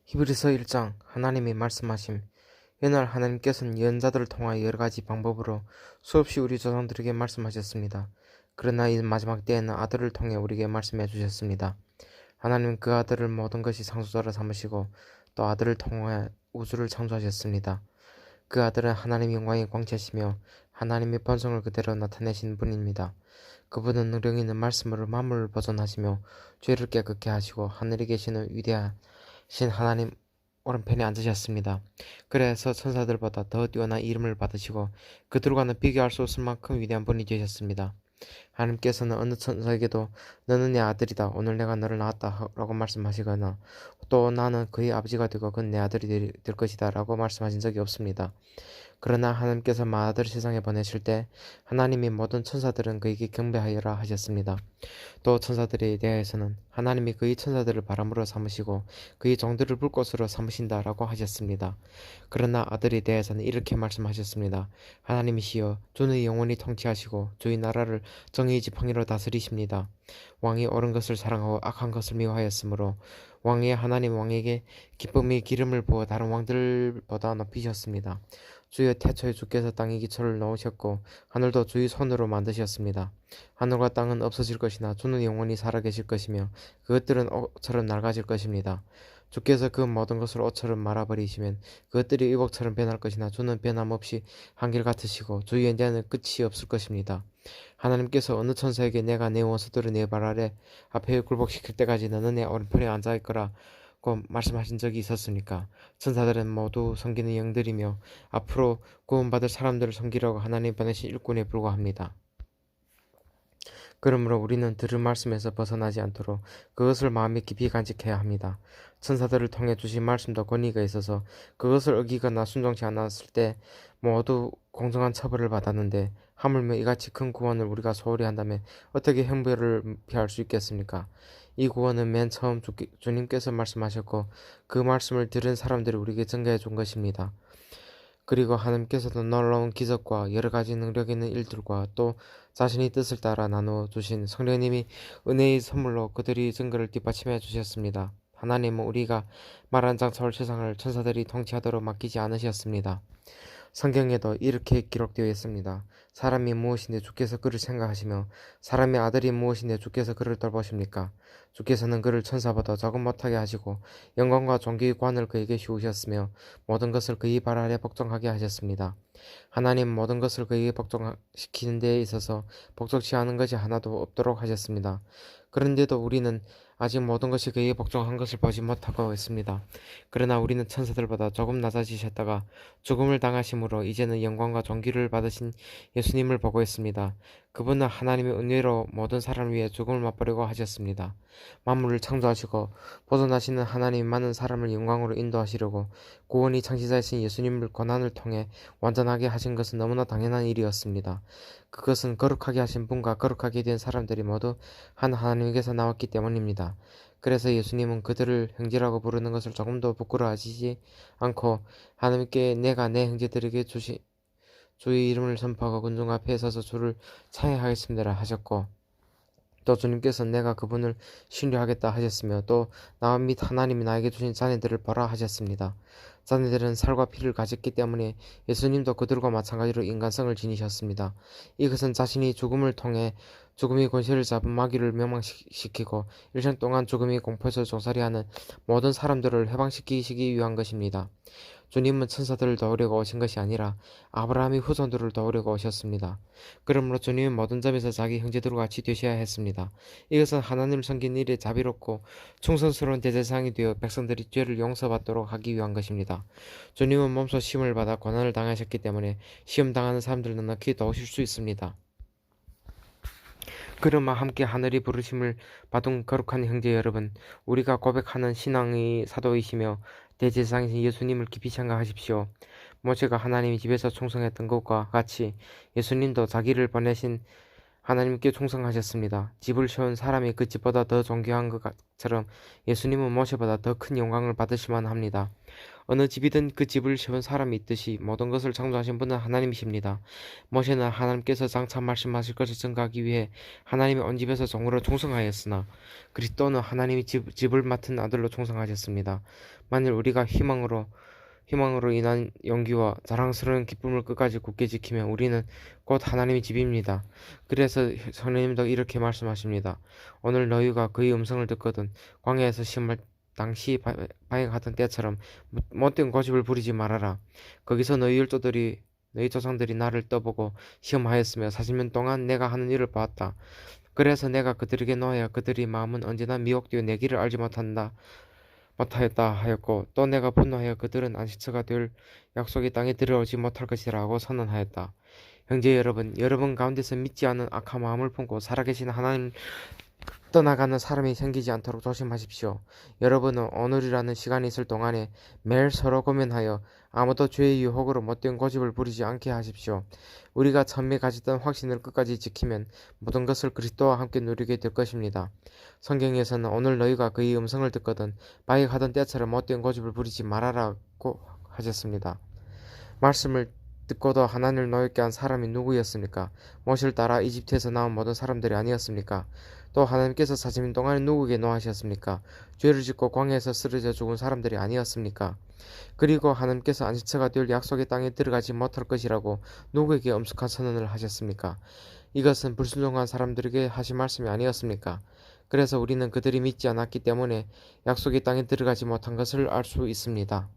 히브리서 1장. 하나님이 말씀하심. 옛날 하나님께서는 예언자들을 통하여 여러 가지 방법으로 수없이 우리 조상들에게 말씀하셨습니다. 그러나 이 마지막 때에는 아들을 통해 우리에게 말씀해 주셨습니다. 하나님은 그 아들을 모든 것이 상속자로 삼으시고 또 아들을 통해 우주를 창조하셨습니다. 그 아들은 하나님의 영광의 광채시며 하나님의 본성을 그대로 나타내신 분입니다. 그분은 능력 있는 말씀으로 만물을 보존하시며 죄를 깨끗게 하시고 하늘에 계시는 위대하신 하나님 오른편에 앉으셨습니다. 그래서 천사들보다 더 뛰어난 이름을 받으시고 그들과는 비교할 수 없을 만큼 위대한 분이 되셨습니다. 하나님께서는 어느 천사에게도 너는 내 아들이다, 오늘 내가 너를 낳았다 라고 말씀하시거나 또 나는 그의 아버지가 되고 그는 내 아들이 될 것이다 라고 말씀하신 적이 없습니다. 그러나 하나님께서 아들을 세상에 보내실 때 하나님의 모든 천사들은 그에게 경배하여라 하셨습니다. 또 천사들에 대해서는 하나님이 그의 천사들을 바람으로 삼으시고 그의 종들을 불꽃으로 삼으신다라고 하셨습니다. 그러나 아들에 대해서는 이렇게 말씀하셨습니다. 하나님이시여 주는 영원히 통치하시고 주의 나라를 정의의 지팡이로 다스리십니다. 왕이 옳은 것을 사랑하고 악한 것을 미워하였으므로 왕의 하나님 왕에게 기쁨의 기름을 부어 다른 왕들보다 높이셨습니다. 주의 태초에 주께서 땅에 기초를 놓으셨고 하늘도 주의 손으로 만드셨습니다. 하늘과 땅은 없어질 것이나 주는 영원히 살아계실 것이며 그것들은 옷처럼 낡아질 것입니다. 주께서 그 모든 것을 옷처럼 말아버리시면 그것들이 의복처럼 변할 것이나 주는 변함없이 한결같으시고 주의 연대는 끝이 없을 것입니다. 하나님께서 어느 천사에게 내가 내 원수들을 내 발 아래 앞에 굴복시킬 때까지 너는 내 오른편에 앉아 있거라 고 말씀하신 적이 있었습니까? 천사들은 모두 섬기는 영들이며 앞으로 구원받을 사람들을 섬기려고 하나님 보내신 일꾼에 불과합니다. 그러므로 우리는 들은 말씀에서 벗어나지 않도록 그것을 마음에 깊이 간직해야 합니다. 천사들을 통해 주신 말씀도 권위가 있어서 그것을 어기거나 순종치 않았을 때 모두 공정한 처벌을 받았는데 하물며 이같이 큰 구원을 우리가 소홀히 한다면 어떻게 형벌을 피할 수 있겠습니까? 이 구원은 맨 처음 주님께서 말씀하셨고 그 말씀을 들은 사람들이 우리에게 증거해 준 것입니다. 그리고 하나님께서도 놀라운 기적과 여러 가지 능력 있는 일들과 또 자신의 뜻을 따라 나누어 주신 성령님이 은혜의 선물로 그들이 증거를 뒷받침해 주셨습니다. 하나님은 우리가 말한 장차올 세상을 천사들이 통치하도록 맡기지 않으셨습니다. 성경에도 이렇게 기록되어 있습니다. 사람이 무엇인데 주께서 그를 생각하시며 사람의 아들이 무엇인데 주께서 그를 돌보십니까? 주께서는 그를 천사보다 조금 못하게 하시고 영광과 존귀의 관을 그에게 씌우셨으며 모든 것을 그의 발 아래 복종하게 하셨습니다. 하나님 모든 것을 그에게 복종시키는 데에 있어서 복종치 않은 것이 하나도 없도록 하셨습니다. 그런데도 우리는 아직 모든 것이 그에게 복종한 것을 보지 못하고 있습니다. 그러나 우리는 천사들보다 조금 낮아지셨다가 죽음을 당하심으로 이제는 영광과 존귀를 받으신 예수님을 보고 있습니다. 그분은 하나님의 은혜로 모든 사람을 위해 죽음을 맛보려고 하셨습니다. 만물을 창조하시고 보존하시는 하나님 많은 사람을 영광으로 인도하시려고 구원의 창시자이신 예수님을 고난을 통해 완전하게 하신 것은 너무나 당연한 일이었습니다. 그것은 거룩하게 하신 분과 거룩하게 된 사람들이 모두 한 하나님께서 나왔기 때문입니다. 그래서 예수님은 그들을 형제라고 부르는 것을 조금도 부끄러워하시지 않고 하나님께 내가 내 형제들에게 주의 이름을 선포하고 군중 앞에 서서 주를 찬양하겠습니다 하셨고 또 주님께서 내가 그분을 신뢰하겠다 하셨으며 또 나와 및 하나님이 나에게 주신 자녀들을 보라 하셨습니다. 자녀들은 살과 피를 가졌기 때문에 예수님도 그들과 마찬가지로 인간성을 지니셨습니다. 이것은 자신이 죽음을 통해 죽음의 권세를 잡은 마귀를 멸망시키고 일생 동안 죽음의 공포에서 종살이하는 모든 사람들을 해방시키시기 위한 것입니다. 주님은 천사들을 도우려고 오신 것이 아니라 아브라함의 후손들을 도우려고 오셨습니다. 그러므로 주님은 모든 점에서 자기 형제들과 같이 되셔야 했습니다. 이것은 하나님을 섬긴 일에 자비롭고 충성스러운 대제사장이 되어 백성들이 죄를 용서받도록 하기 위한 것입니다. 주님은 몸소 시험을 받아 고난을 당하셨기 때문에 시험 당하는 사람들을 넉넉히 도우실 수 있습니다. 그러므로 함께 하늘이 부르심을 받은 거룩한 형제 여러분, 우리가 고백하는 신앙의 사도이시며 대제사장이신 예수님을 깊이 생각하십시오. 모세가 하나님의 집에서 충성했던 것과 같이 예수님도 자기를 보내신 하나님께 충성하셨습니다. 집을 세운 사람이 그 집보다 더 존귀한 것처럼 예수님은 모세보다 더 큰 영광을 받으시만 합니다. 어느 집이든 그 집을 세운 사람이 있듯이 모든 것을 창조하신 분은 하나님이십니다. 모세는 하나님께서 장차 말씀하실 것을 증거하기 위해 하나님의 온 집에서 종으로 충성하였으나 그리스도는 하나님이 집을 맡은 아들로 충성하셨습니다. 만일 우리가 희망으로 인한 용기와 자랑스러운 기쁨을 끝까지 굳게 지키면 우리는 곧 하나님의 집입니다. 그래서 성령님도 이렇게 말씀하십니다. 오늘 너희가 그의 음성을 듣거든 광야에서 시험할 당시 방행하던 때처럼 못된 고집을 부리지 말아라. 거기서 너희 조상들이 나를 떠보고 시험하였으며 40년 동안 내가 하는 일을 보았다. 그래서 내가 그들에게 노하여 그들의 마음은 언제나 미혹되어 내 길을 알지 못하였다 하였고 또 내가 분노하여 그들은 안식처가 될 약속의 땅에 들어오지 못할 것이라고 선언하였다. 형제 여러분 가운데서 믿지 않은 악한 마음을 품고 살아계신 하나님 떠나가는 사람이 생기지 않도록 조심하십시오. 여러분은 오늘이라는 시간이 있을 동안에 매일 서로 고민하여 아무도 죄의 유혹으로 못된 고집을 부리지 않게 하십시오. 우리가 처음에 가졌던 확신을 끝까지 지키면 모든 것을 그리스도와 함께 누리게 될 것입니다. 성경에서는 오늘 너희가 그의 음성을 듣거든 바익하던 때처럼 못된 고집을 부리지 말아라고 하셨습니다. 말씀을 듣고도 하나님을 노엽게 한 사람이 누구였습니까? 모세를 따라 이집트에서 나온 모든 사람들이 아니었습니까? 또 하나님께서 40년 동안 누구에게 노하셨습니까? 죄를 짓고 광야에서 쓰러져 죽은 사람들이 아니었습니까? 그리고 하나님께서 안식처가 될 약속의 땅에 들어가지 못할 것이라고 누구에게 엄숙한 선언을 하셨습니까? 이것은 불순종한 사람들에게 하신 말씀이 아니었습니까? 그래서 우리는 그들이 믿지 않았기 때문에 약속의 땅에 들어가지 못한 것을 알 수 있습니다.